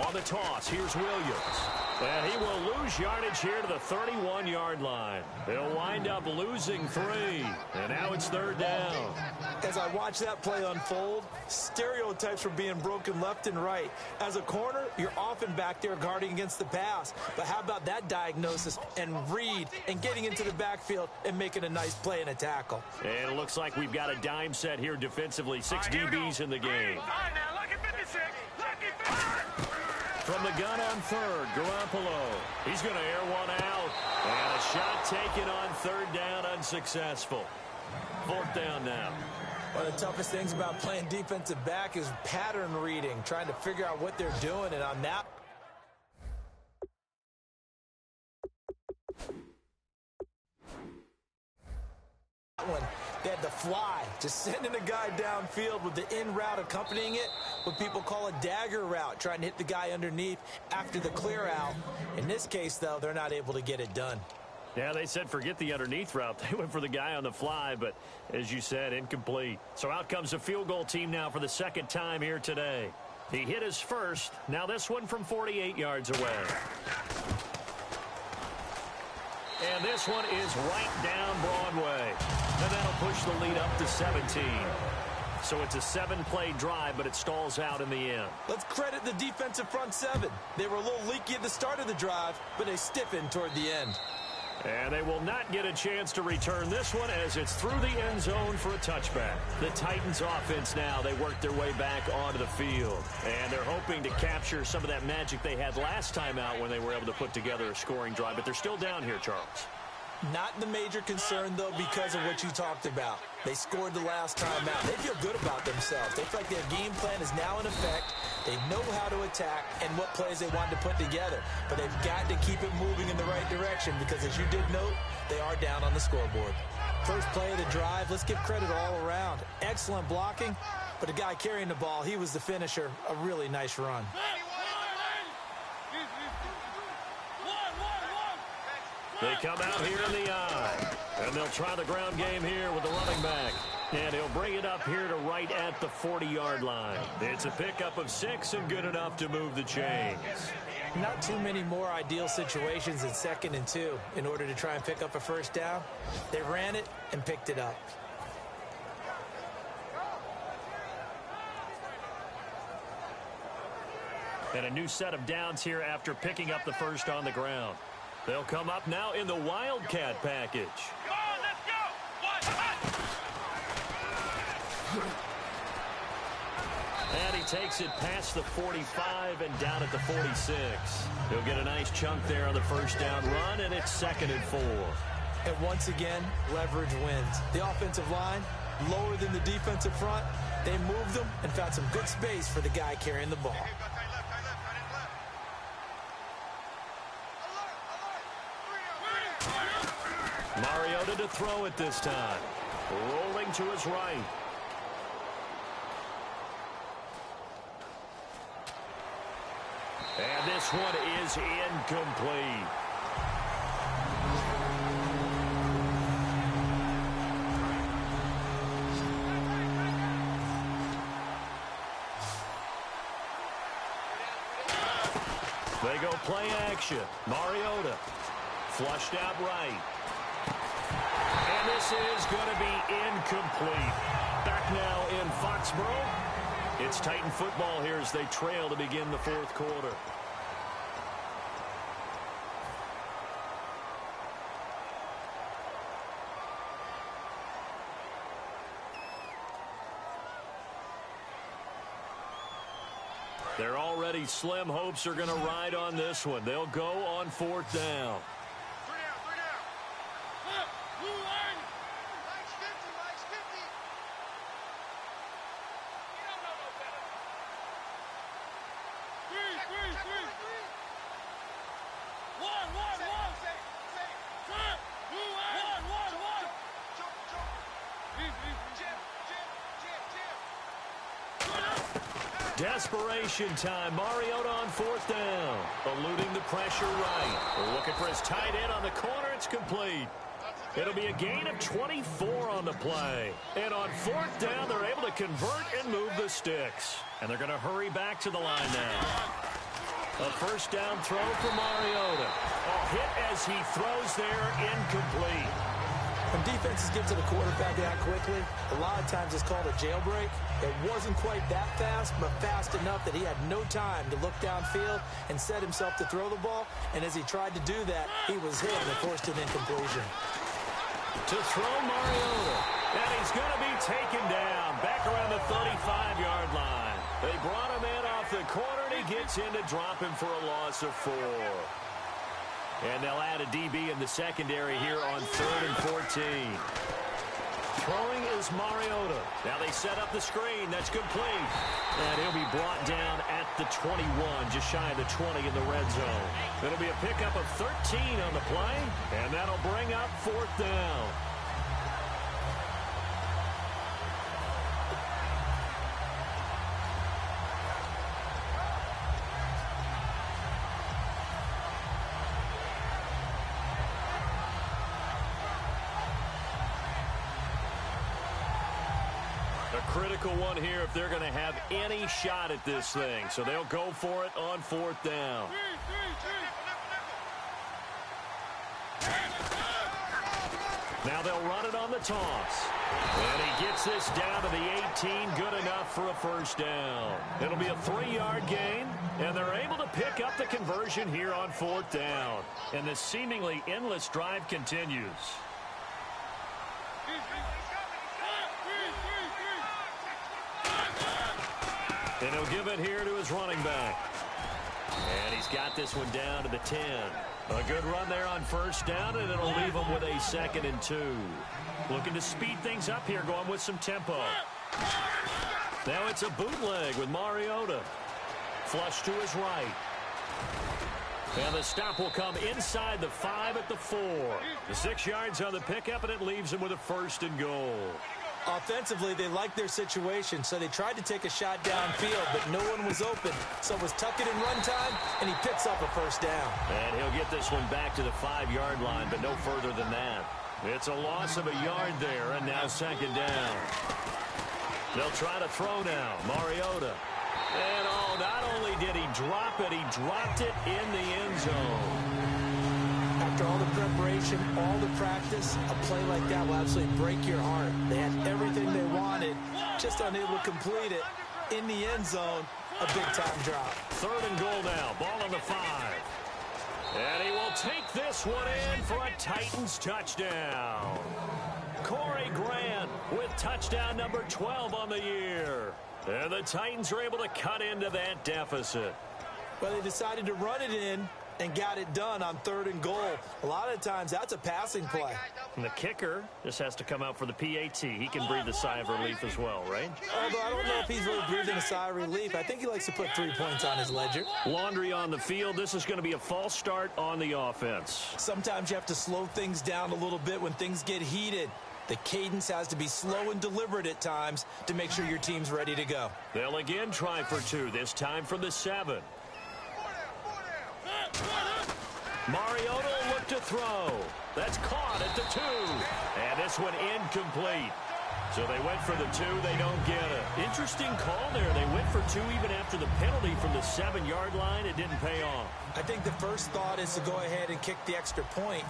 On the toss, here's Williams. And he will lose yardage here to the 31-yard line. They'll wind up losing 3. And now it's 3rd down. As I watch that play unfold, stereotypes were being broken left and right. As a corner, you're often back there guarding against the pass. But how about that diagnosis and read and getting into the backfield and making a nice play and a tackle? And it looks like we've got a dime set here defensively. 6 DBs in the game. All right, now lucky 56. Lucky 56. From the gun on 3rd, Garoppolo. He's going to air one out. And a Shot taken on third down, unsuccessful. Fourth down now. One of the toughest things about playing defensive back is pattern reading, trying to figure out what they're doing, and on that one, they had to fly, just sending a guy downfield with the in route accompanying it, what people call a dagger route, trying to hit the guy underneath after the clear out. In this case, though, they're not able to get it done. Yeah, they said forget the underneath route. They went for the guy on the fly, but as you said, incomplete. So out comes a field goal team now for the second time here today. He hit his first. Now this one from 48 yards away. And this one is right down Broadway. And that'll push the lead up to 17. So it's a 7-play drive, but it stalls out in the end. Let's credit the defensive front seven. They were a little leaky at the start of the drive, but they stiffened toward the end. And they will not get a chance to return this one as it's through the end zone for a touchback. The Titans offense now, they work their way back onto the field. And they're hoping to capture some of that magic they had last time out when they were able to put together a scoring drive. But they're still down here, Charles. Not the major concern, though, because of what you talked about. They scored the last time out. They feel good about themselves. They feel like their game plan is now in effect. They know how to attack and what plays they want to put together. But they've got to keep it moving in the right direction because, as you did note, they are down on the scoreboard. First play of the drive, let's give credit all around. Excellent blocking, but the guy carrying the ball, he was the finisher. A really nice run. They come out here in the eye, and they'll try the ground game here with the running back. And he'll bring it up here to right at the 40-yard line. It's a pickup of 6 and good enough to move the chains. Not too many more ideal situations than 2nd and 2 in order to try and pick up a first down. They ran it and picked it up. And a new set of downs here after picking up the first on the ground. They'll come up now in the Wildcat package. Come on, let's go! And he takes it past the 45 and down at the 46. He'll get a nice chunk there on the first down run, and it's 2nd and 4. And once again, leverage wins. The offensive line, lower than the defensive front. They moved them and found some good space for the guy carrying the ball. Mariota to throw it this time. Rolling to his right. And this one is incomplete. They go play action. Mariota flushed out right. And this is going to be incomplete. Back now in Foxborough. It's Titan football here as they trail to begin the fourth quarter. Their already slim hopes are going to ride on this one. They'll go on 4th down. Desperation time. Mariota on 4th down. Eluding the pressure right. Looking for his tight end on the corner. It's complete. It'll be a gain of 24 on the play. And on 4th down, they're able to convert and move the sticks. And they're going to hurry back to the line now. A first down throw for Mariota. A hit as he throws there, incomplete. When defenses get to the quarterback that quickly, a lot of times it's called a jailbreak. It wasn't quite that fast, but fast enough that he had no time to look downfield and set himself to throw the ball. And as he tried to do that, he was hit and forced an incompletion. To throw Mariota, and he's going to be taken down back around the 35-yard line. They brought him in off the corner, and he gets in to drop him for a loss of 4. And they'll add a DB in the secondary here on 3rd and 14. Throwing is Mariota. Now they set up the screen. That's complete. And he'll be brought down at the 21, just shy of the 20 in the red zone. It'll be a pickup of 13 on the play, and that'll bring up 4th down. Critical one here if they're going to have any shot at this thing. So they'll go for it on 4th down. Now they'll run it on the toss. And he gets this down to the 18. Good enough for a 1st down. It'll be a 3-yard gain. And they're able to pick up the conversion here on 4th down. And the seemingly endless drive continues. And he'll give it here to his running back. And he's got this one down to the 10. A good run there on 1st down, and it'll leave him with a 2nd and 2. Looking to speed things up here, going with some tempo. Now it's a bootleg with Mariota. Flush to his right. And the stop will come inside the 5 at the 4. The 6 yards on the pickup, and it leaves him with a 1st and goal. Offensively, they liked their situation, so they tried to take a shot downfield, but no one was open. So it was tuck it in run time, and he picks up a 1st down. And he'll get this one back to the 5-yard line, but no further than that. It's a loss of a yard there, and now 2nd down. They'll try to throw now. Mariota. And not only did he drop it, he dropped it in the end zone. After all the preparation, all the practice, a play like that will absolutely break your heart. They had everything they wanted, just unable to complete it. In the end zone, a big-time drop. 3rd and goal now. Ball on the 5. And he will take this one in for a Titans touchdown. Corey Grant with touchdown number 12 on the year. And the Titans are able to cut into that deficit. Well, they decided to run it in and got it done on 3rd and goal. A lot of times, that's a passing play. And the kicker just has to come out for the PAT. He can breathe a sigh of relief as well, right? Although I don't know if he's really breathing a sigh of relief. I think he likes to put 3 points on his ledger. Laundry on the field. This is going to be a false start on the offense. Sometimes you have to slow things down a little bit when things get heated. The cadence has to be slow and deliberate at times to make sure your team's ready to go. They'll again try for 2, this time from the 7. Mariota will look to throw. That's caught at the 2. And this one incomplete. So they went for the 2. They don't get it. Interesting call there. They went for 2 even after the penalty from the 7-yard line. It didn't pay off. I think the first thought is to go ahead and kick the extra point,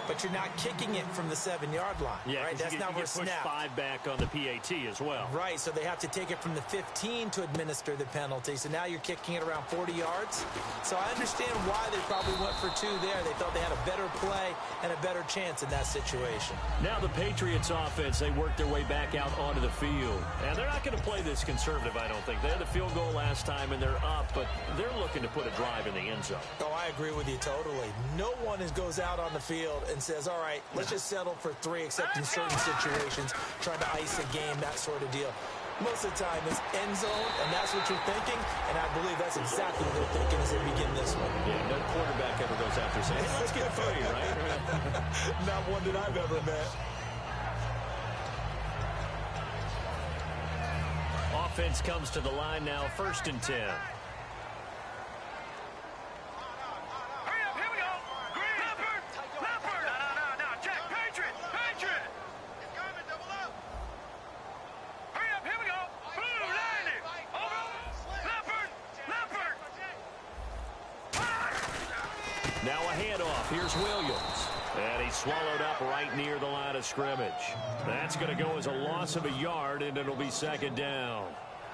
but you're not kicking it from the 7-yard line. Yeah, right? That's not where push 5 back on the PAT as well. Right, so they have to take it from the 15 to administer the penalty. So now you're kicking it around 40 yards. So I understand why they probably went for 2 there. They thought they had a better play and a better chance in that situation. Now the Patriots offense, they worked their way back out onto the field. And they're not going to play this conservative, I don't think. They had the field goal last time, and they're up, but they're looking to put a drive in the end zone. Oh, I agree with you totally. No one goes out on the field and says, all right, let's just settle for 3, except in certain situations, trying to ice a game, that sort of deal. Most of the time, it's end zone, and that's what you're thinking, and I believe that's exactly what they're thinking as they begin this one. Yeah, no quarterback ever goes after saying, hey, let's get 3, right? Not one that I've ever met. Offense comes to the line now, 1st and 10. Now a handoff. Here's Williams. And he's swallowed up right near the line of scrimmage. That's going to go as a loss of a yard, and it'll be 2nd down.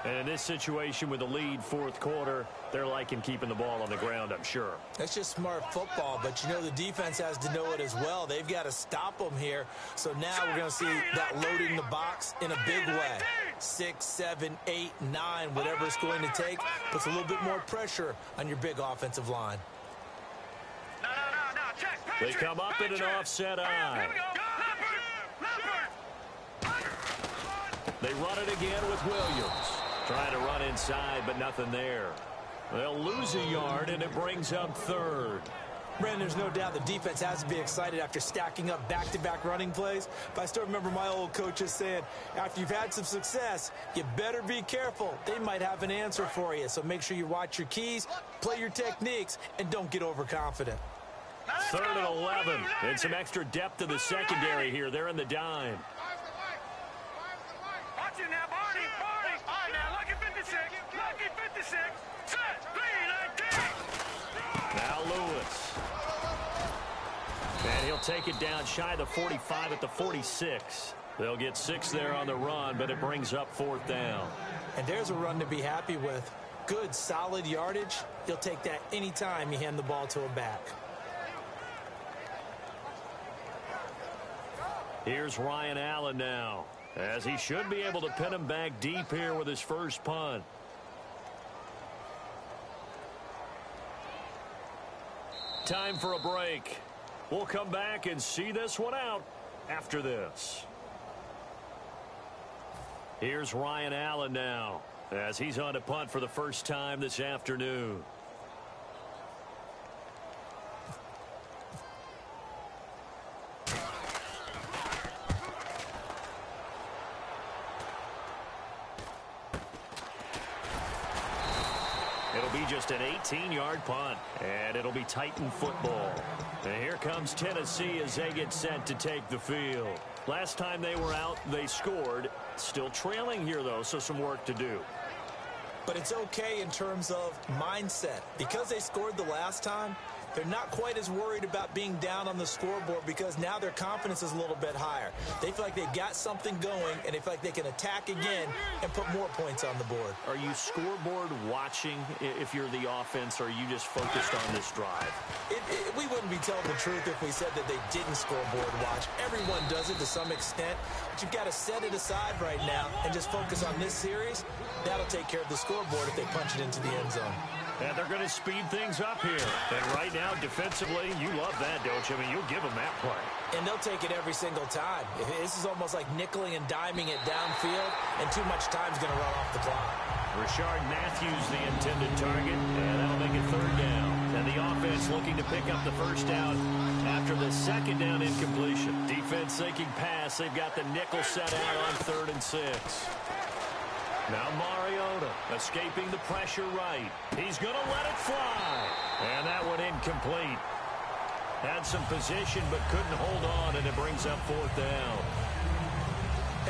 And in this situation with the lead, 4th quarter, they're liking keeping the ball on the ground, I'm sure. That's just smart football, but you know the defense has to know it as well. They've got to stop them here. So now we're going to see that loading the box in a big way. 6, 7, 8, 9, whatever it's going to take, puts a little bit more pressure on your big offensive line. No, check. They come up in an offset eye. They run it again with Williams. Trying to run inside, but nothing there. They'll lose a yard, and it brings up third. Brandon, there's no doubt the defense has to be excited after stacking up back-to-back running plays. But I still remember my old coaches saying, after you've had some success, you better be careful. They might have an answer for you. So make sure you watch your keys, play your techniques, and don't get overconfident. Third and 11. And some extra depth to the secondary here. They're in the dime. Watch it now, Barney. All right, now, lucky 56. Lucky 56. Set. 3-19. Now Lewis. And he'll take it down shy of the 45 at the 46. They'll get 6 there on the run, but it brings up 4th down. And there's a run to be happy with. Good, solid yardage. You'll take that anytime you hand the ball to a back. Here's Ryan Allen now, as he should be able to pin him back deep here with his first punt. Time for a break. We'll come back and see this one out after this. Here's Ryan Allen now, as he's on to punt for the first time this afternoon. It'll be just an 18-yard punt, and it'll be Titan football. And here comes Tennessee as they get set to take the field. Last time they were out, they scored. Still trailing here, though, so some work to do. But it's okay in terms of mindset. Because they scored the last time, they're not quite as worried about being down on the scoreboard because now their confidence is a little bit higher. They feel like they've got something going, and they feel like they can attack again and put more points on the board. Are you scoreboard watching if you're the offense, or are you just focused on this drive? We wouldn't be telling the truth if we said that they didn't scoreboard watch. Everyone does it to some extent, but you've got to set it aside right now and just focus on this series. That'll take care of the scoreboard if they punch it into the end zone. And they're going to speed things up here. And right now, defensively, you love that, don't you? I mean, you'll give them that play. And they'll take it every single time. This is almost like nickeling and diming it downfield, and too much time's going to run off the clock. Rashard Matthews, the intended target, and that'll make it 3rd down. And the offense looking to pick up the 1st down after the 2nd down incompletion. Defense thinking pass. They've got the nickel set out on 3rd and 6. Now Mariota escaping the pressure right. He's going to let it fly. And that one incomplete. Had some position but couldn't hold on, and it brings up 4th down.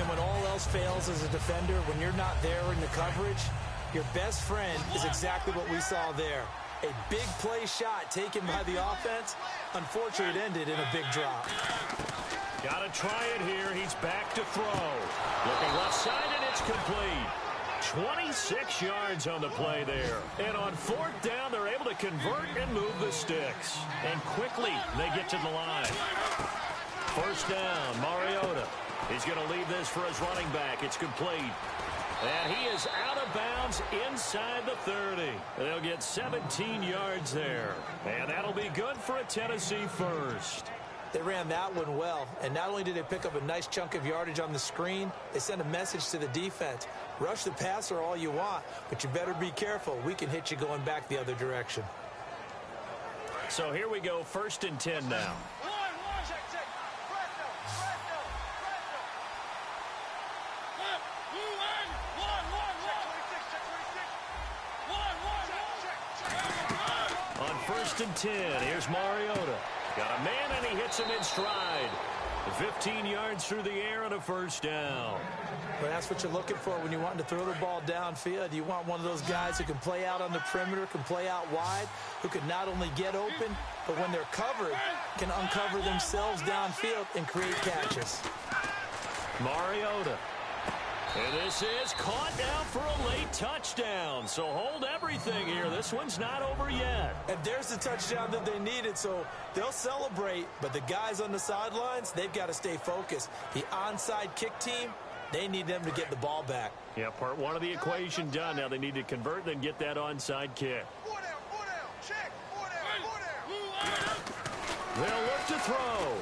And when all else fails as a defender, when you're not there in the coverage, your best friend is exactly what we saw there. A big play shot taken by the offense. Unfortunately, it ended in a big drop. Got to try it here. He's back to throw. Looking left side, and it's complete. 26 yards on the play there. And on 4th down, they're able to convert and move the sticks. And quickly, they get to the line. 1st down, Mariota. He's going to leave this for his running back. It's complete. And he is out of bounds inside the 30. They'll get 17 yards there. And that'll be good for a Tennessee first. They ran that one well, and not only did they pick up a nice chunk of yardage on the screen, they sent a message to the defense. Rush the passer all you want, but you better be careful. We can hit you going back the other direction. So here we go, 1st and 10 now. On 1st and 10, here's Mariota. Got a man, and he hits him in stride. 15 yards through the air and a 1st down. Well, that's what you're looking for when you want to throw the ball downfield. You want one of those guys who can play out on the perimeter, can play out wide, who can not only get open, but when they're covered, can uncover themselves downfield and create catches. Mariota. And this is caught down for a late touchdown. So hold everything here. This one's not over yet. And there's the touchdown that they needed, so they'll celebrate. But the guys on the sidelines, they've got to stay focused. The onside kick team, they need them to get the ball back. Yeah, part 1 of the equation done. Now they need to convert, then get that onside kick. They'll look to throw.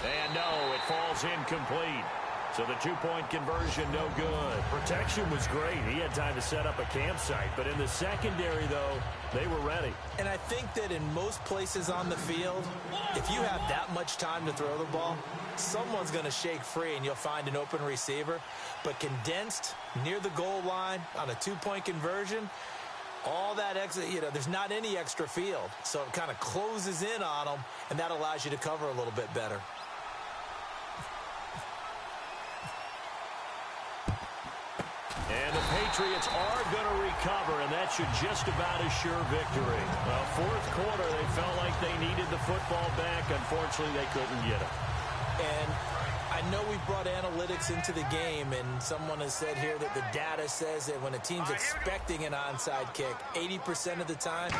And no, it falls incomplete. So the two-point conversion, no good. Protection was great. He had time to set up a campsite. But in the secondary, though, they were ready. And I think that in most places on the field, if you have that much time to throw the ball, someone's going to shake free and you'll find an open receiver. But condensed near the goal line on a two-point conversion, all that extra, there's not any extra field. So it kind of closes in on them, and that allows you to cover a little bit better. And the Patriots are going to recover, and that should just about assure victory. Well, fourth quarter, they felt like they needed the football back. Unfortunately, they couldn't get it. And I know we brought analytics into the game, and someone has said here that the data says that when a team's expecting an onside kick, 80% of the time,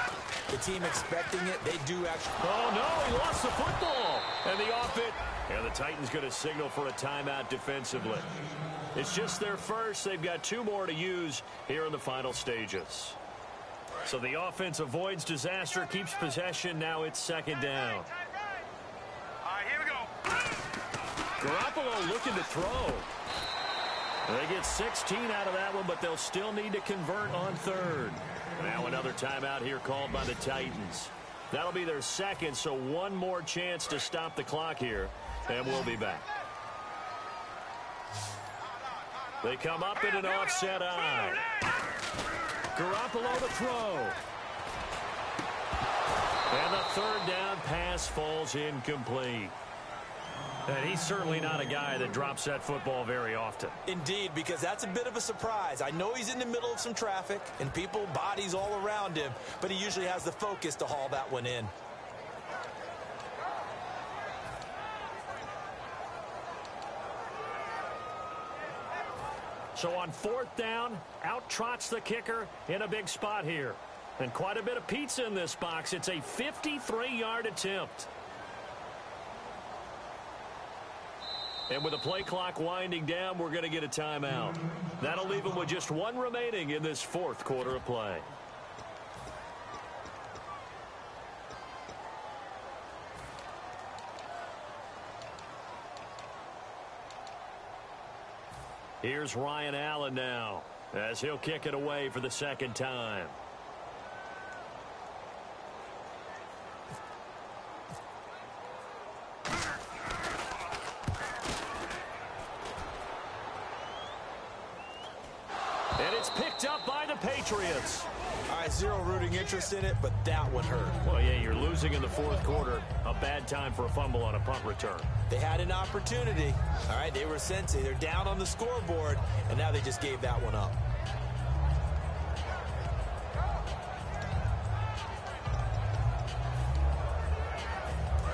the team expecting it, they do actually. Oh, no, he lost the football. And the offense. And the Titans going to signal for a timeout defensively. It's just their first. They've got two more to use here in the final stages. So the offense avoids disaster, keeps possession. Now it's second down. All right, here we go. Garoppolo looking to throw. They get 16 out of that one, but they'll still need to convert on third. Now another timeout here called by the Titans. That'll be their second, so one more chance to stop the clock here, and we'll be back. They come up in an offset eye. Garoppolo to throw. And the third down pass falls incomplete. And he's certainly not a guy that drops that football very often. Indeed, because that's a bit of a surprise. I know he's in the middle of some traffic and people, bodies all around him, but he usually has the focus to haul that one in. So on fourth down, out trots the kicker in a big spot here. And quite a bit of pizza in this box. It's a 53-yard attempt. And with the play clock winding down, we're going to get a timeout. That'll leave them with just one remaining in this fourth quarter of play. Here's Ryan Allen now, as he'll kick it away for the second time. And it's picked up by the Patriots. All right, zero rooting interest in it, but that would hurt. Well, yeah, you're losing in the fourth quarter. A bad time for a fumble on a punt return. They had an opportunity. All right, they were sensing. They're down on the scoreboard, and now they just gave that one up.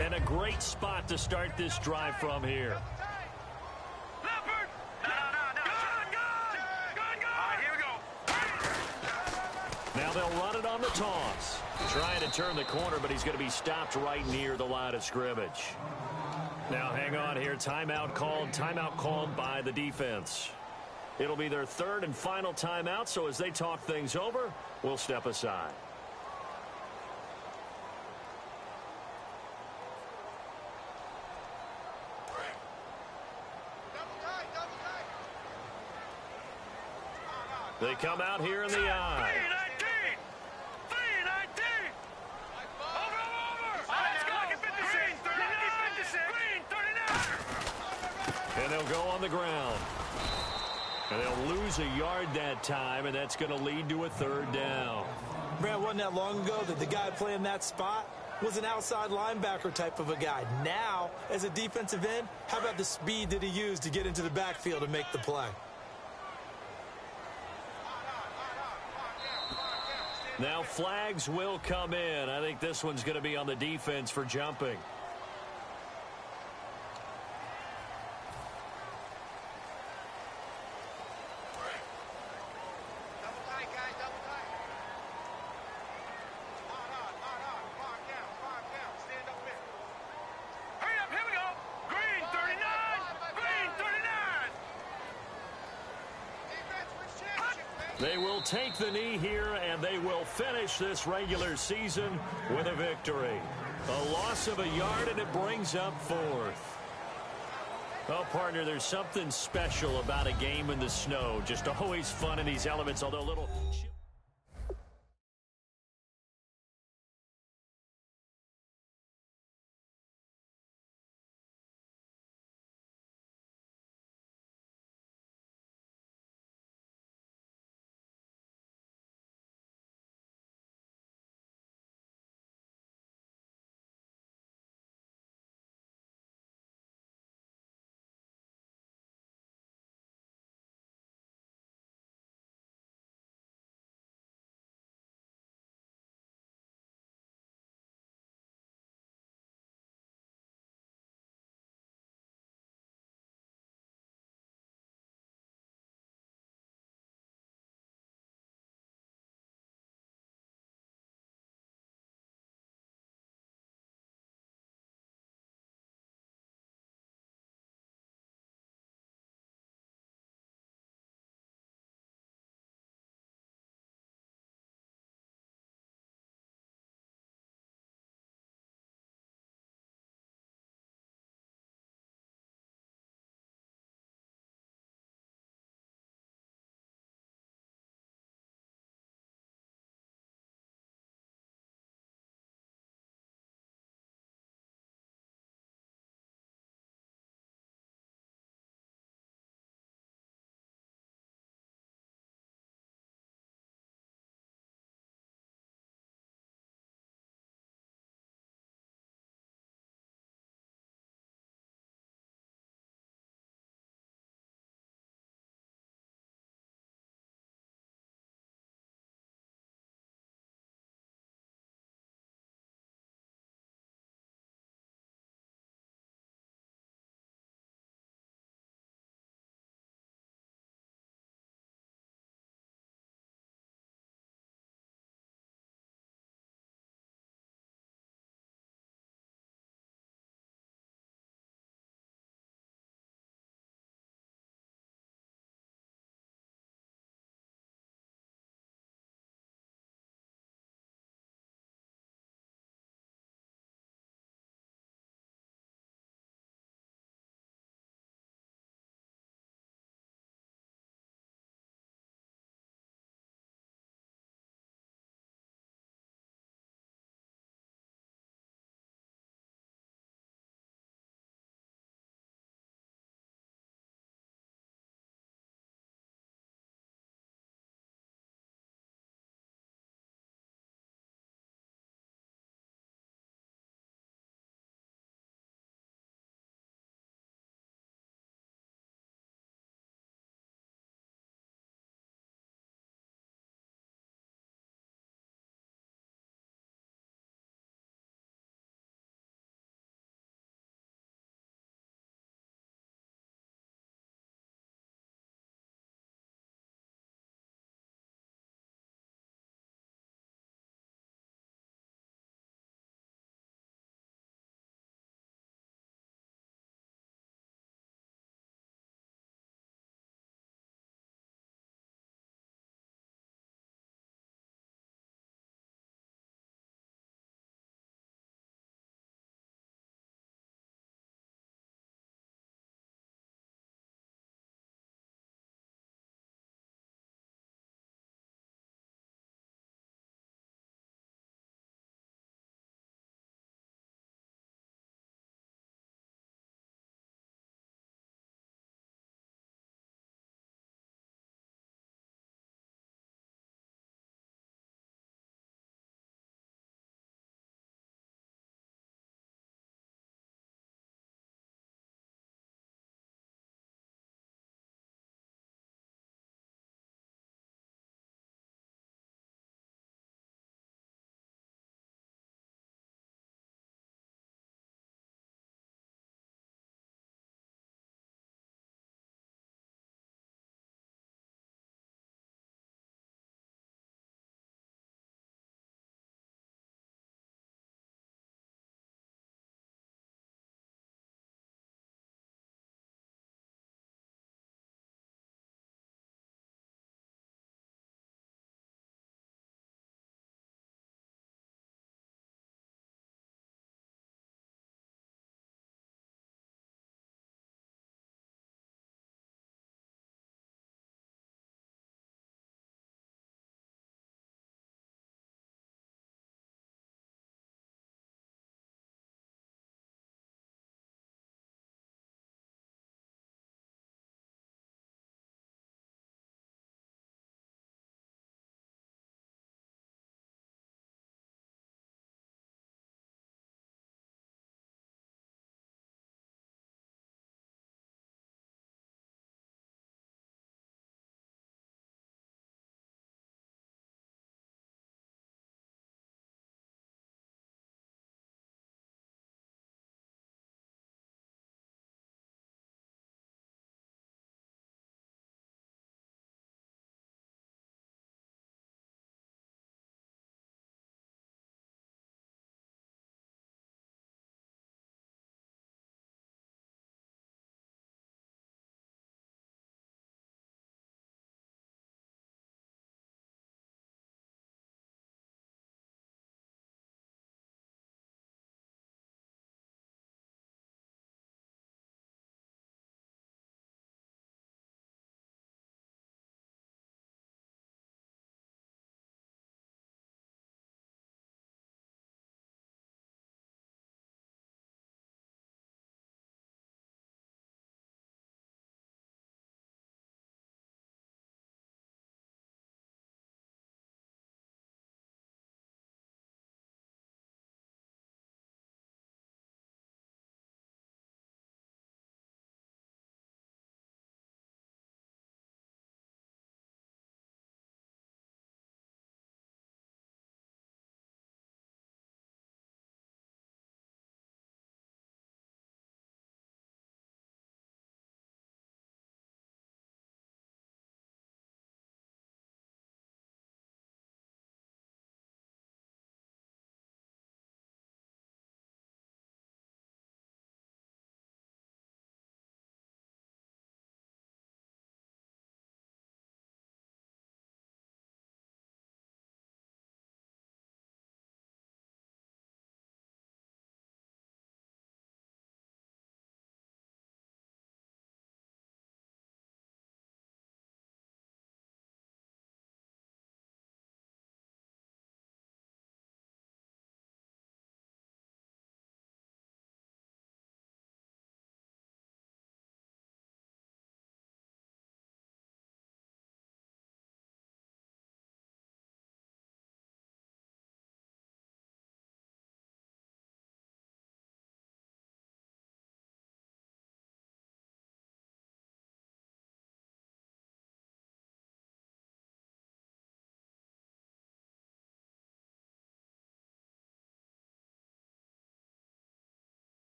And a great spot to start this drive from here. Leopard! No. Gun! All right, here we go. Now they'll run it on the toss. Trying to turn the corner, but he's going to be stopped right near the line of scrimmage. Now hang on here. Timeout called by the defense. It'll be their third and final timeout, so as they talk things over, we'll step aside. They come out here in the eye. 319! Over! All right, let's go. Lucky 56! Green 39! And they'll go on the ground. And they'll lose a yard that time, and that's going to lead to a third down. Brad, wasn't that long ago that the guy playing that spot was an outside linebacker type of a guy. Now, as a defensive end, how about the speed that he used to get into the backfield and make the play? Now flags will come in. I think this one's going to be on the defense for jumping. Hurry up, here we go! Green 39! Green 39! They will take the knee here, and they will finish this regular season with a victory. A loss of a yard, and it brings up 4th. Well, partner, there's something special about a game in the snow. Just always fun in these elements, although a little...